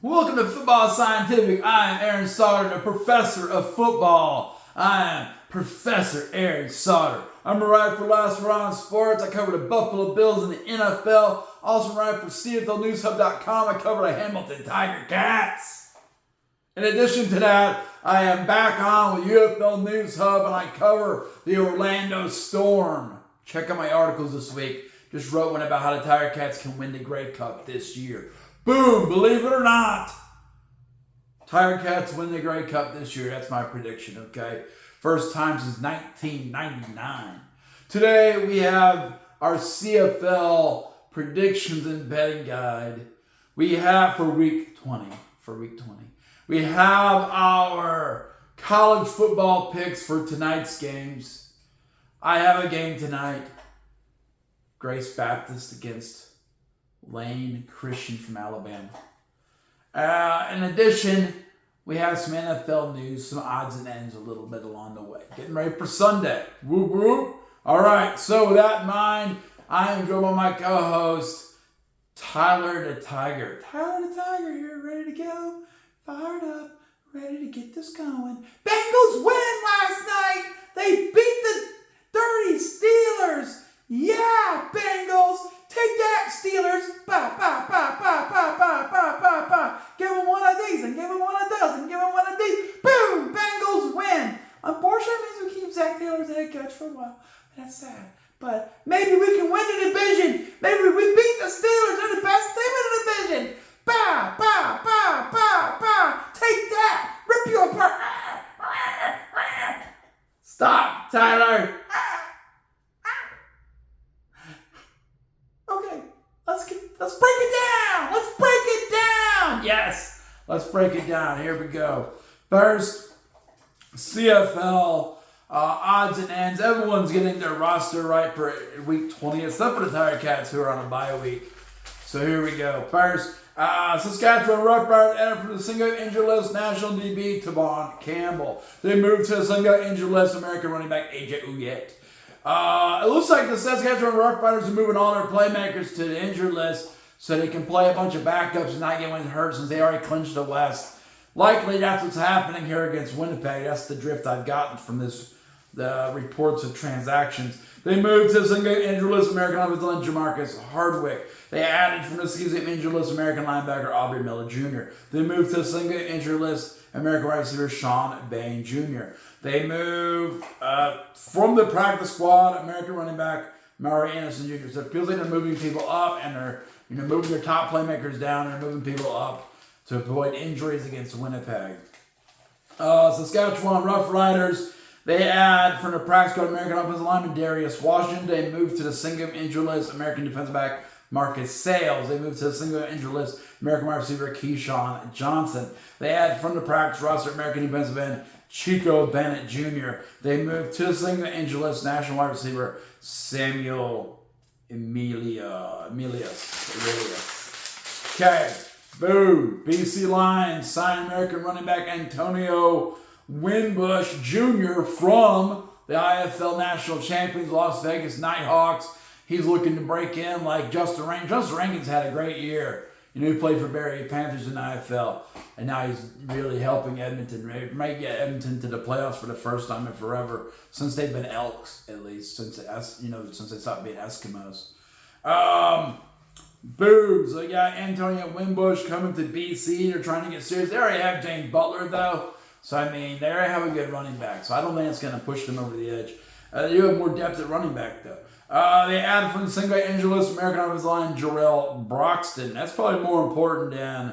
Welcome to Football Scientific. I am Aaron Sauter, the professor of football. I am Professor Aaron Sauter. I'm a writer for Last Word on Sports. I cover the Buffalo Bills and the NFL. Also write for CFLNewsHub.com. I cover the Hamilton Tiger Cats. In addition to that, I am back on with UFL News Hub and I cover the Orlando Storm. Check out my articles this week. Just wrote one about how the Tiger Cats can win the Grey Cup this year. Boom! Believe it or not, Tiger Cats win the Grey Cup this year. That's my prediction, okay? First time since 1999. Today we have our CFL predictions and betting guide. We have for week 20. We have our college football picks for tonight's games. I have a game tonight. Grace Baptist against Lane Christian from Alabama. In addition, we have some NFL news, some odds and ends a little bit along the way. Getting ready for Sunday. Whoop, whoop. All right, so with that in mind, I am joined by my co-host, Tyler the Tiger. Tyler the Tiger here, ready to go, fired up, ready to get this going. Bengals win last night. They beat the dirty Steelers. Yeah, Bengals. Take that, Steelers. Ba, ba, ba, ba, ba, ba, ba, ba, ba. Give them one of these and give them one of those and give them one of these. Boom! Bengals win. Unfortunately, it means we keep Zach Taylor as a head coach for a while. That's sad. But maybe we can win the division. Maybe we beat the Steelers. They're the best team in the division. Ba, ba, ba, ba, ba. Take that. Rip you apart. Stop, Tyler. Okay, let's break it down. Let's break it down. Yes, let's break it down. Here we go. First, CFL odds and ends. Everyone's getting their roster right for week 20, except for the Tiger Cats who are on a bye week. So here we go. First, Saskatchewan Roughriders added from the single injured list National DB Tavon Campbell. They moved to the single injured list American running back AJ Ouellette. It looks like the Saskatchewan Roughriders are moving all their playmakers to the injured list so they can play a bunch of backups and not get anyone hurt since they already clinched the West. Likely that's what's happening here against Winnipeg. That's the drift I've gotten from the reports of transactions. They moved to the single injured list American offensive line Jamarcus Hardwick. They added from the season injured list American linebacker Aubrey Miller Jr. They moved to the single injured list American wide receiver Sean Bain Jr. They moved from the practice squad American running back Maury Anderson Jr. So it feels like they're moving people up and they're moving their top playmakers down. They're moving people up to avoid injuries against Winnipeg. Saskatchewan Roughriders, they add from the practice squad American offensive lineman Darius Washington. They moved to the single injured list American defensive back Marcus Sales. They moved to the single injured list American wide receiver Keyshawn Johnson. They add from the practice roster American defensive end Chico Bennett Jr. They moved to the single injured list national wide receiver Samuel Emilius. Okay, boom. BC Lions sign American running back Antonio Winbush Jr. from the IFL National Champions Las Vegas Nighthawks. He's looking to break in like Justin Rankins. Justin Rankins had a great year. He played for Barrie Panthers in the IFL, and now he's really helping Edmonton. He might get Edmonton to the playoffs for the first time in forever, since they've been Elks, at least, since they stopped being Eskimos. Boom. So, Antonio Winbush coming to BC. They're trying to get serious. They already have James Butler, though. So, they already have a good running back. So, I don't think it's going to push them over the edge. You have more depth at running back, though. They added from the single injured list American offensive line Jarrell Broxton. That's probably more important than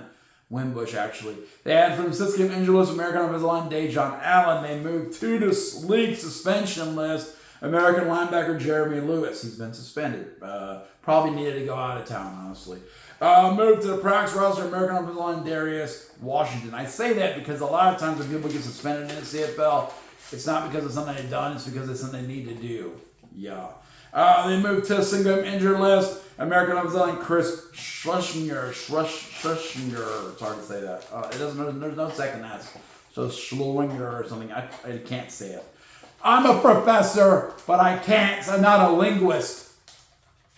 Winbush, actually. They added from the six-game injured list American offensive line Dejon Allen. They moved to the league suspension list American linebacker Jeremy Lewis. He's been suspended. Probably needed to go out of town, honestly. Moved to the practice roster American offensive line Darius Washington. I say that because a lot of times when people get suspended in the CFL, it's not because of something they've done, it's because it's something they need to do. Yeah. They moved to a single injured list American offensive line Chris Schlesinger. It's hard to say that. There's no second S. So Schlinger or something. I can't say it. I'm a professor, but I'm not a linguist.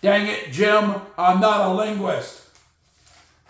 Dang it, Jim, I'm not a linguist.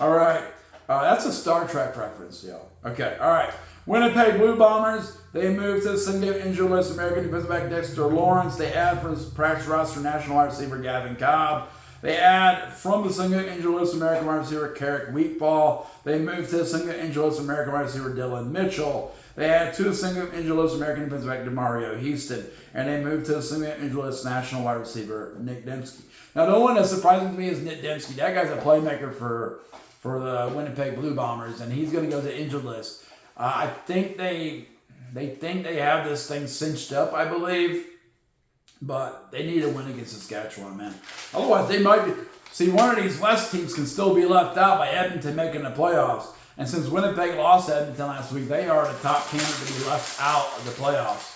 All right. That's a Star Trek reference, yo. Okay, all right. Winnipeg Blue Bombers, they moved to the single injured list American defensive back Dexter Lawrence. They add from the practice roster national wide receiver Gavin Cobb. They add from the single injured list American wide receiver Carrick Wheatball. They moved to the single injured list American wide receiver Dylan Mitchell. They add to the single injured list American defensive back DeMario Houston. And they moved to the single injured list national wide receiver Nick Dembski. Now, the one that's surprising to me is Nick Dembski. That guy's a playmaker for the Winnipeg Blue Bombers, and he's going to go to the injured list. I think they think they have this thing cinched up, I believe, but they need a win against Saskatchewan, man. Otherwise, they might be. See, one of these West teams can still be left out by Edmonton making the playoffs. And since Winnipeg lost to Edmonton last week, they are the top candidate to be left out of the playoffs.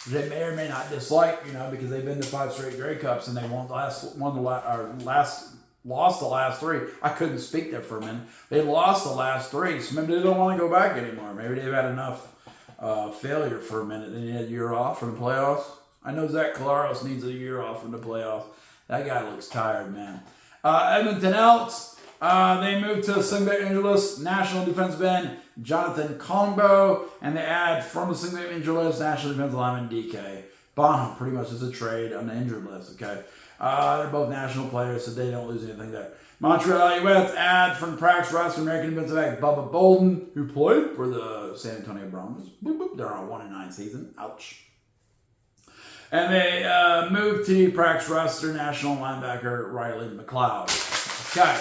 They may or may not dislike, because they've been to 5 straight Grey Cups and they lost the last 3. I couldn't speak there for a minute. They lost the last 3, so maybe they don't want to go back anymore. Maybe they've had enough failure for a minute. They need a year off from the playoffs. I know Zach Collaros needs a year off from the playoffs. That guy looks tired, man. Edmonton Elks, they moved to St. Angeles National Defensive End Jonathan Kongbo, and they add from the St. Angeles National Defensive Lineman DK Bonham. Pretty much as a trade on the injured list, okay? They're both national players, so they don't lose anything there. Montreal Alouettes add from practice roster American defensive back Bubba Bolden, who played for the San Antonio Brahmas. Boop, boop. They're on a 1-9 season. Ouch. And they moved to practice roster national linebacker Riley McLeod. Okay.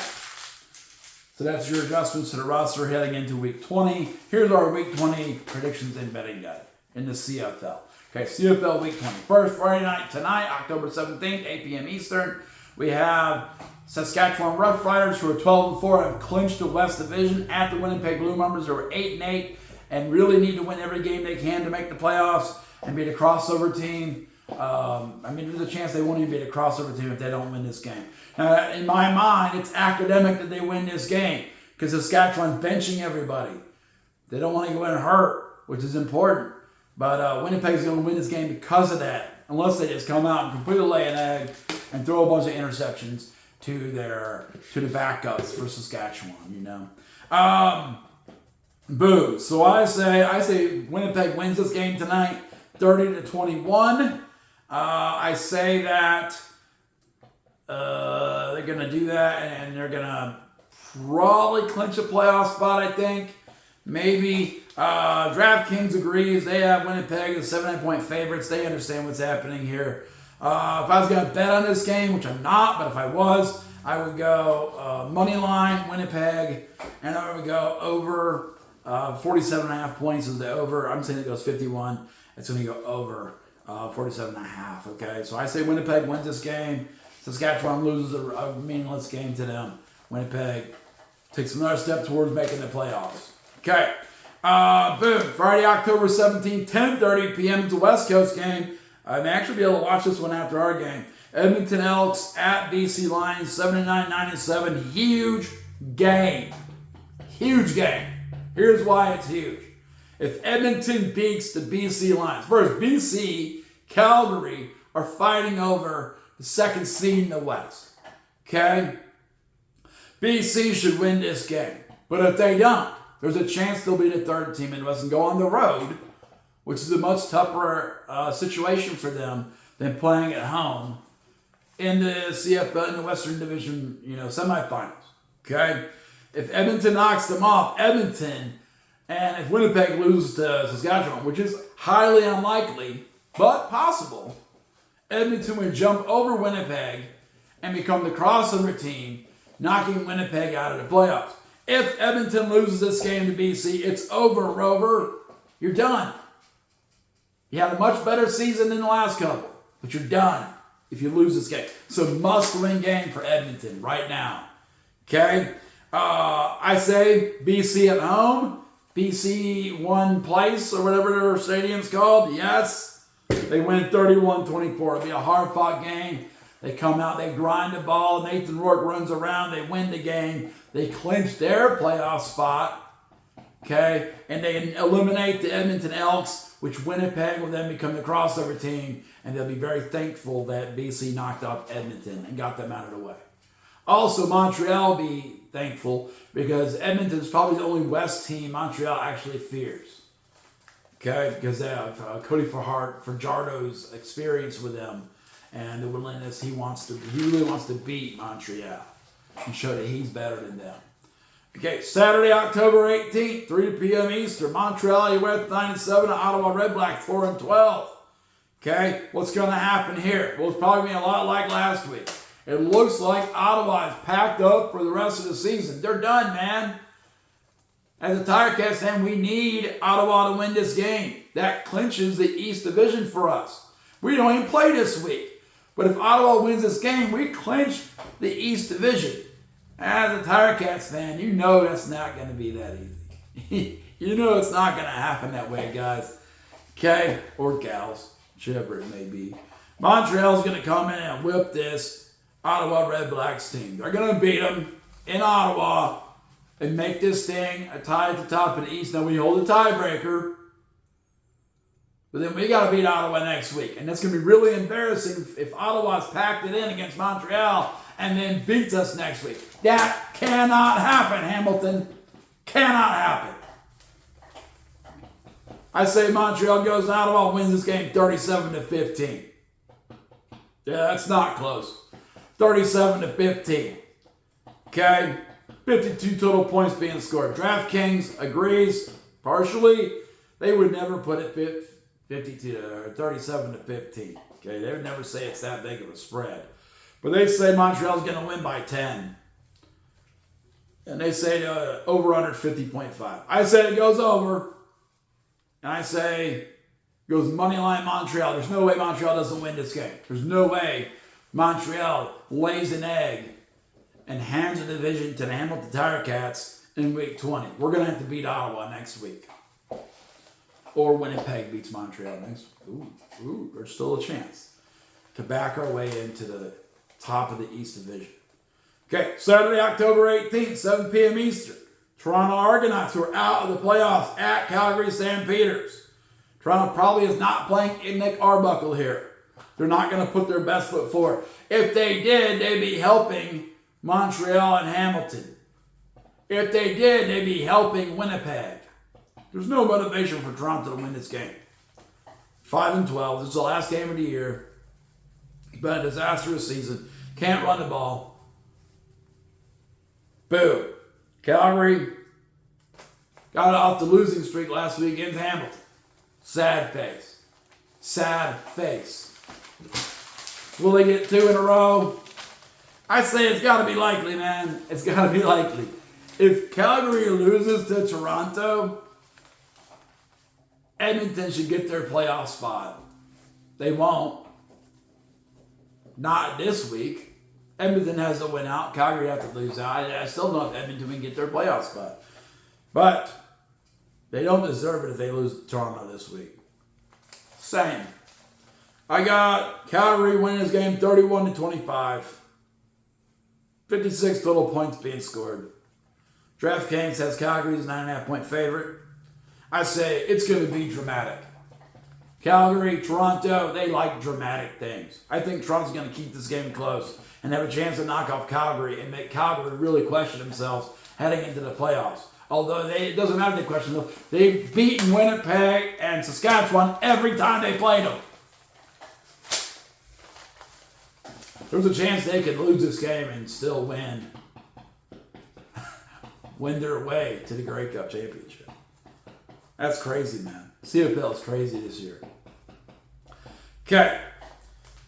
So that's your adjustments to the roster heading into Week 20. Here's our Week 20 predictions and betting guide in the CFL. Okay, CFL Week 20. First, Friday night tonight, October 17th, 8 p.m. Eastern. We have Saskatchewan Roughriders, who are 12-4, have clinched the West Division at the Winnipeg Blue Bombers, who are 8-8, and really need to win every game they can to make the playoffs and be the crossover team. There's a chance they won't even be the crossover team if they don't win this game. In my mind, it's academic that they win this game because Saskatchewan's benching everybody. They don't want to go in and hurt, which is important. But Winnipeg's going to win this game because of that, unless they just come out and completely lay an egg and throw a bunch of interceptions to the backups for Saskatchewan. Boo. So I say Winnipeg wins this game tonight, 30-21. I say that they're going to do that, and they're going to probably clinch a playoff spot, I think. Maybe. DraftKings agrees. They have Winnipeg as 7.5-point favorites. They understand what's happening here. If I was going to bet on this game, which I'm not, but if I was, I would go money line Winnipeg, and I would go over 47.5 points is the over. I'm saying it goes 51. It's going to go over 47.5. Okay, so I say Winnipeg wins this game. Saskatchewan loses a meaningless game to them. Winnipeg takes another step towards making the playoffs. Okay. Boom. Friday, October 17th, 10:30 p.m. It's a West Coast game. I may actually be able to watch this one after our game. Edmonton Elks at BC Lions, 79-9-7. Huge game. Huge game. Here's why it's huge. If Edmonton beats the BC Lions, first, BC, Calgary are fighting over the second seed in the West. Okay? BC should win this game. But if they don't, there's a chance they'll be the third team in the West and go on the road, which is a much tougher situation for them than playing at home in the CFL, in the Western Division, semifinals. Okay? If Edmonton knocks them off, Edmonton, and if Winnipeg loses to Saskatchewan, which is highly unlikely, but possible, Edmonton would jump over Winnipeg and become the crossover team, knocking Winnipeg out of the playoffs. If Edmonton loses this game to BC, it's over, Rover. You're done. You had a much better season than the last couple, but you're done if you lose this game. So must-win game for Edmonton right now. Okay? I say BC at home. BC won place or whatever their stadium's called. Yes. They win 31-24. It'll be a hard-fought game. They come out, they grind the ball. Nathan Rourke runs around. They win the game. They clinch their playoff spot. Okay? And they eliminate the Edmonton Elks, which Winnipeg will then become the crossover team. And they'll be very thankful that BC knocked off Edmonton and got them out of the way. Also, Montreal will be thankful because Edmonton's probably the only West team Montreal actually fears. Okay, because they have Cody Fajardo's experience with them and the willingness he really wants to beat Montreal and show that he's better than them. Okay, Saturday, October 18th, 3 p.m. Eastern, Montreal, Alouettes 9-7, Ottawa Redblacks 4-12. Okay, what's going to happen here? Well, it's probably going to be a lot like last week. It looks like Ottawa is packed up for the rest of the season. They're done, man. As a Tiger-Cats fan, we need Ottawa to win this game. That clinches the East Division for us. We don't even play this week. But if Ottawa wins this game, we clinch the East Division. As a Tiger-Cats fan, you know that's not going to be that easy. You know it's not going to happen that way, guys. Okay? Or gals, whichever it may be. Montreal's going to come in and whip this Ottawa Redblacks team. They're going to beat them in Ottawa and make this thing a tie at the top of the East. Now we hold a tiebreaker. But then we got to beat Ottawa next week. And that's going to be really embarrassing if Ottawa's packed it in against Montreal and then beats us next week. That cannot happen, Hamilton. Cannot happen. I say Montreal goes to Ottawa and wins this game 37-15. Yeah, that's not close. 37-15. Okay? 52 total points being scored. DraftKings agrees partially. They would never put it 52 or 37-15. Okay, they would never say it's that big of a spread. But they say Montreal's going to win by 10. And they say over under 50.5. I say it goes over. And I say it goes money line Montreal. There's no way Montreal doesn't win this game. There's no way Montreal lays an egg and hands the division to the Hamilton Tiger-Cats in week 20. We're going to have to beat Ottawa next week. Or Winnipeg beats Montreal next week. Ooh, there's still a chance to back our way into the top of the East Division. Okay, Saturday, October 18th, 7 p.m. Eastern. Toronto Argonauts, who are out of the playoffs, at Calgary St. Peters. Toronto probably is not playing Nick Arbuckle here. They're not going to put their best foot forward. If they did, they'd be helping Montreal and Hamilton. If they did, they'd be helping Winnipeg. There's no motivation for Toronto to win this game. 5-12. This is the last game of the year. It's been a disastrous season. Can't run the ball. Boom. Calgary got off the losing streak last week against Hamilton. Sad face. Sad face. Will they get 2 in a row? I say it's got to be likely, man. It's got to be likely. If Calgary loses to Toronto, Edmonton should get their playoff spot. They won't. Not this week. Edmonton has to win out. Calgary has to lose out. I still don't know if Edmonton can get their playoff spot. But they don't deserve it if they lose to Toronto this week. Same. I got Calgary winning this game 31-25. 56 total points being scored. DraftKings has Calgary as a 9.5-point favorite. I say it's going to be dramatic. Calgary, Toronto, they like dramatic things. I think Toronto's going to keep this game close and have a chance to knock off Calgary and make Calgary really question themselves heading into the playoffs. Although it doesn't matter if they question them. They've beaten Winnipeg and Saskatchewan every time they played them. There's a chance they could lose this game and still win their way to the Grey Cup championship. That's crazy, man. CFL is crazy this year. Okay.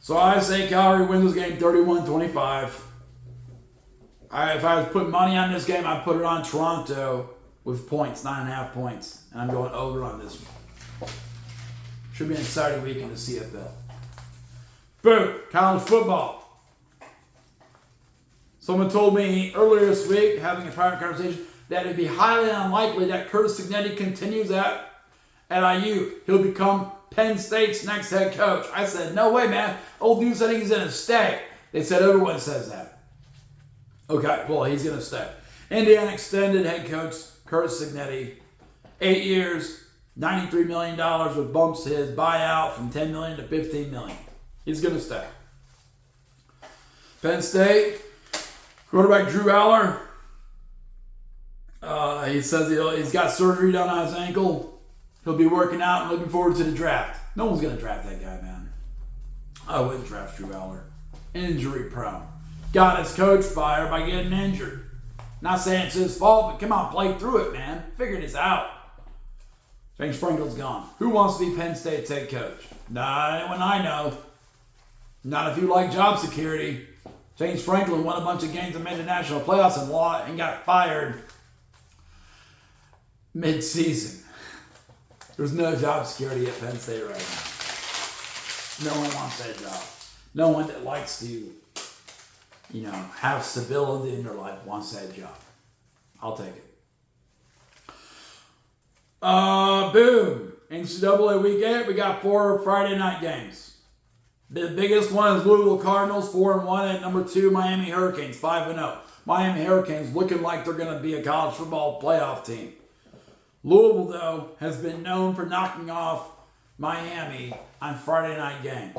So I say Calgary wins this game 31-25. If I was putting money on this game, I'd put it on Toronto with points, 9.5 points. And I'm going over on this one. Should be an exciting week in the CFL. Boom. College football. Someone told me earlier this week, having a private conversation, that it'd be highly unlikely that Curtis Signetti continues at IU. He'll become Penn State's next head coach. I said, no way, man. Old dude said he's going to stay. They said everyone says that. Okay, well, he's going to stay. Indiana extended head coach Curtis Signetti. 8 years, $93 million, which bumps his buyout from $10 million to $15 million. He's going to stay. Penn State, Quarterback Drew Aller. He says he's got surgery done on his ankle. He'll be working out and looking forward to the draft. No one's going to draft that guy, man. I wouldn't draft Drew Aller. Injury prone. Got his coach fired by getting injured. Not saying it's his fault, but come on, play through it, man. Figure this out. James Franklin's gone. Who wants to be Penn State's head coach? Not anyone I know. Not if you like job security. James Franklin won a bunch of games and made the national playoffs and got fired mid-season. There's no job security at Penn State right now. No one wants that job. No one that likes to, have stability in their life wants that job. I'll take it. Boom. NCAA Week 8, we got 4 Friday night games. The biggest one is Louisville Cardinals, 4-1, at number 2, Miami Hurricanes, 5-0. Miami Hurricanes looking like they're going to be a college football playoff team. Louisville, though, has been known for knocking off Miami on Friday night games.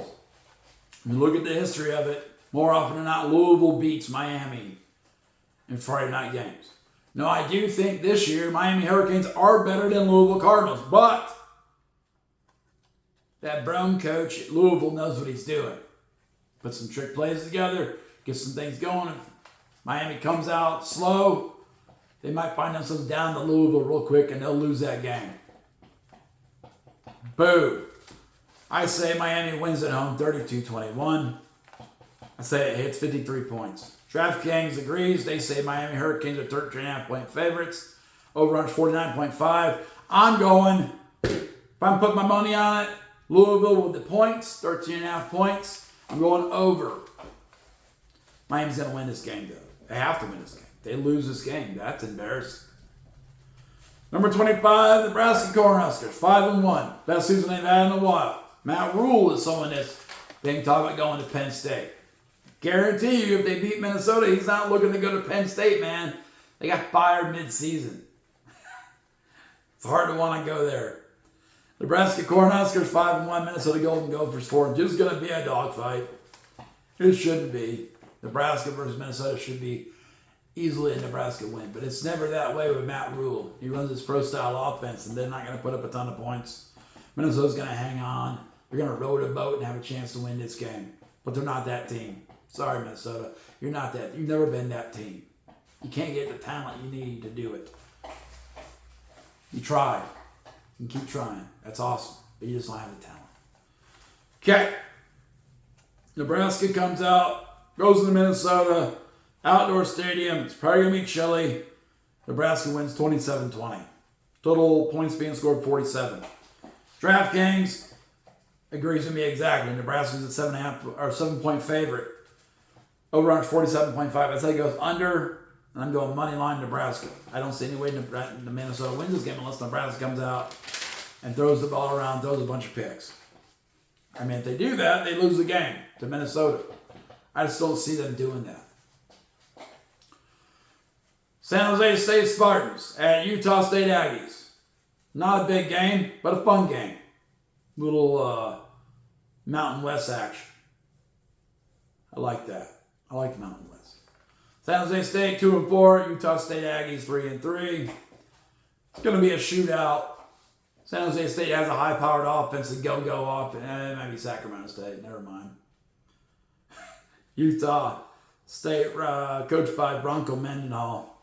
When you look at the history of it, more often than not, Louisville beats Miami in Friday night games. Now, I do think this year Miami Hurricanes are better than Louisville Cardinals, but that Brown coach at Louisville knows what he's doing. Put some trick plays together, get some things going. If Miami comes out slow, they might find themselves down to Louisville real quick and they'll lose that game. Boom. I say Miami wins at home 32-21. I say it hits 53 points. DraftKings agrees. They say Miami Hurricanes are 13.5-point favorites. Over under 49.5. I'm going, if I'm putting my money on it, Louisville with the points, 13.5 points. I'm going over. Miami's going to win this game, though. They have to win this game. They lose this game. That's embarrassing. Number 25, Nebraska Cornhuskers, 5-1. Best season they've had in a while. Matt Rule is someone that's being talked about going to Penn State. Guarantee you, if they beat Minnesota, he's not looking to go to Penn State, man. They got fired mid-season. It's hard to want to go there. Nebraska Cornhuskers 5-1, Minnesota Golden Gophers 4. Just going to be a dogfight. It shouldn't be. Nebraska versus Minnesota should be easily a Nebraska win, but it's never that way with Matt Rule. He runs his pro-style offense, and they're not going to put up a ton of points. Minnesota's going to hang on. They're going to row the boat and have a chance to win this game, but they're not that team. Sorry, Minnesota. You're not that. You've never been that team. You can't get the talent you need to do it. You try. You can keep trying. That's awesome. But you just don't have the talent. Okay. Nebraska comes out, goes to Minnesota, outdoor stadium. It's probably going to be chilly. Nebraska wins 27-20. Total points being scored 47. DraftKings agrees with me exactly. Nebraska's a 7-point favorite. Over under 47.5. I say it goes under, and I'm going money line Nebraska. I don't see any way the Minnesota wins this game unless Nebraska comes out and throws the ball around, throws a bunch of picks. I mean, if they do that, they lose the game to Minnesota. I just don't see them doing that. San Jose State Spartans at Utah State Aggies. Not a big game, but a fun game. Little Mountain West action. I like that. I like the Mountain West. San Jose State 2-4. Utah State Aggies 3-3. It's going to be a shootout. San Jose State has a high-powered offense, a go-go offense. It might be Sacramento State. Never mind. Utah State, coached by Bronco Mendenhall.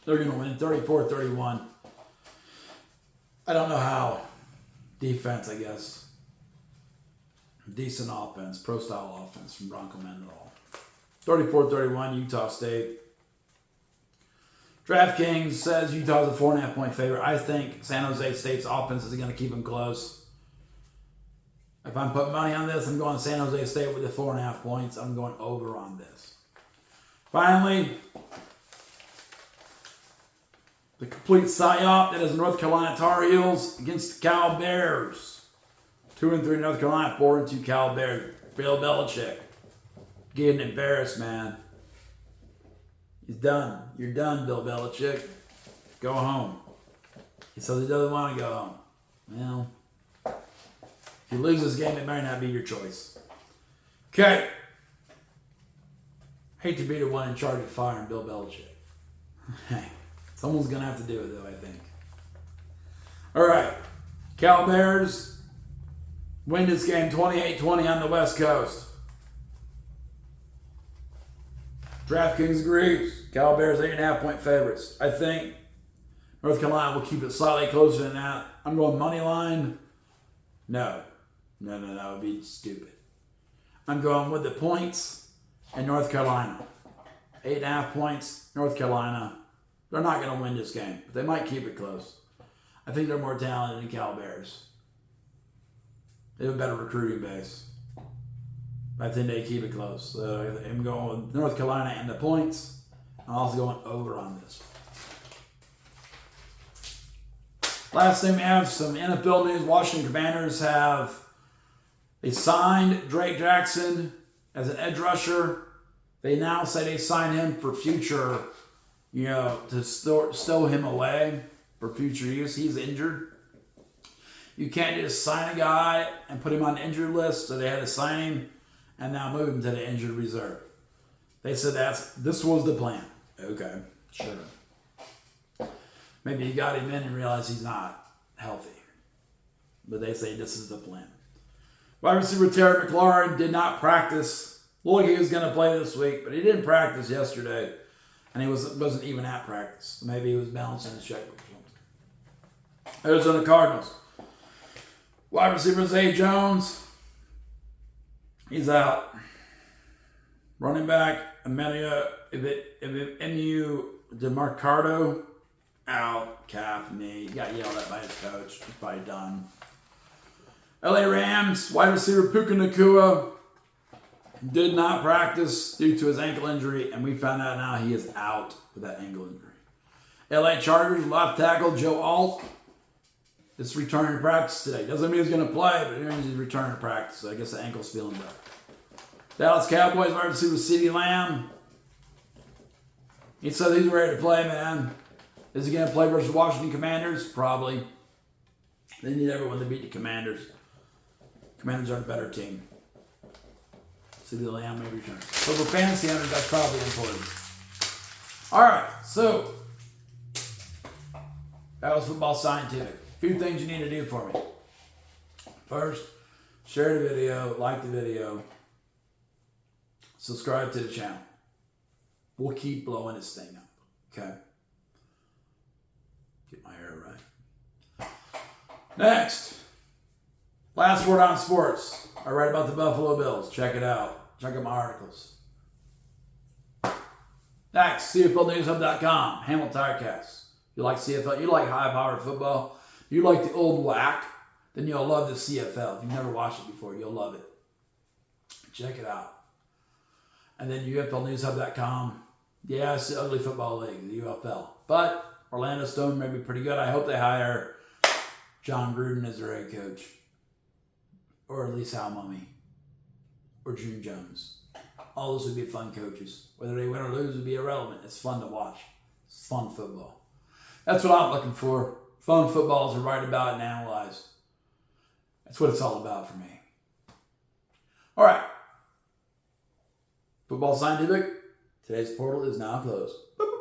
They're going to win 34-31. I don't know how. Defense, I guess. Decent offense, pro-style offense from Bronco Mendenhall. 34-31, Utah State. DraftKings says Utah's a 4.5-point favorite. I think San Jose State's offense is going to keep them close. If I'm putting money on this, I'm going San Jose State with the 4.5 points. I'm going over on this. Finally, the complete psyop that is North Carolina Tar Heels against the Cal Bears. 2-3 North Carolina, 4-2 Cal Bears. Bill Belichick getting embarrassed, man. He's done. You're done, Bill Belichick. Go home. He says he doesn't want to go home. Well, if you lose this game, it might not be your choice. Okay. Hate to be the one in charge of firing Bill Belichick. Hey, someone's going to have to do it, though, I think. All right. Cal Bears win this game 28-20 on the West Coast. DraftKings agrees. Cal Bears 8.5-point favorites. I think North Carolina will keep it slightly closer than that. I'm going money line. No. That would be stupid. I'm going with the points and North Carolina. 8.5 points, North Carolina. They're not going to win this game, but they might keep it close. I think they're more talented than Cal Bears. They have a better recruiting base. I think they keep it close. So I'm going with North Carolina and the points. I'm also going over on this. Last thing we have, some NFL news. Washington Commanders they signed Drake Jackson as an edge rusher. They now say they signed him for future, to stow him away for future use. He's injured. You can't just sign a guy and put him on the injured list, so they had to sign him and now move him to the injured reserve. They said this was the plan. Okay, sure. Maybe you got him in and realized he's not healthy. But they say this is the plan. Wide receiver Terry McLaurin did not practice. Looked like he was going to play this week, but he didn't practice yesterday. And he wasn't even at practice. Maybe he was balancing his checkbook or something. Arizona Cardinals. Wide receiver Zay Jones. He's out. Running back Emilio DeMarcado. Out. Calf, knee. He got yelled at by his coach. He's probably done. LA Rams. Wide receiver Puka Nacua. Did not practice due to his ankle injury, and we found out now he is out with that ankle injury. LA Chargers left tackle Joe Alt is returning to practice today. Doesn't mean he's going to play, but he's returning to practice, so I guess the ankle's feeling better. Dallas Cowboys wide receiver CeeDee Lamb. He said he's ready to play, man. Is he going to play versus Washington Commanders? Probably. They need everyone to beat the Commanders. Commanders are the better team. CeeDee Lamb may return. So for fantasy owners, that's probably important. All right, so that was Football Scientific. A few things you need to do for me. First, share the video, like the video, subscribe to the channel. We'll keep blowing this thing up, okay? Get my hair right. Next, last word on sports. I write about the Buffalo Bills. Check it out. Check out my articles. Next, CFLNewsHub.com. Hamilton Tirecast. You like CFL? You like high-powered football? You like the old whack? Then you'll love the CFL. If you've never watched it before, you'll love it. Check it out. And then UFLNewsHub.com. Yeah, it's the ugly football league, the UFL. But Orlando Stone may be pretty good. I hope they hire John Gruden as their head coach. Or at least Hal Mummy. Or June Jones. All those would be fun coaches. Whether they win or lose would be irrelevant. It's fun to watch. It's fun football. That's what I'm looking for. Fun football to write about and analyze. That's what it's all about for me. All right. Football Scientific. Today's portal is now closed. Boop.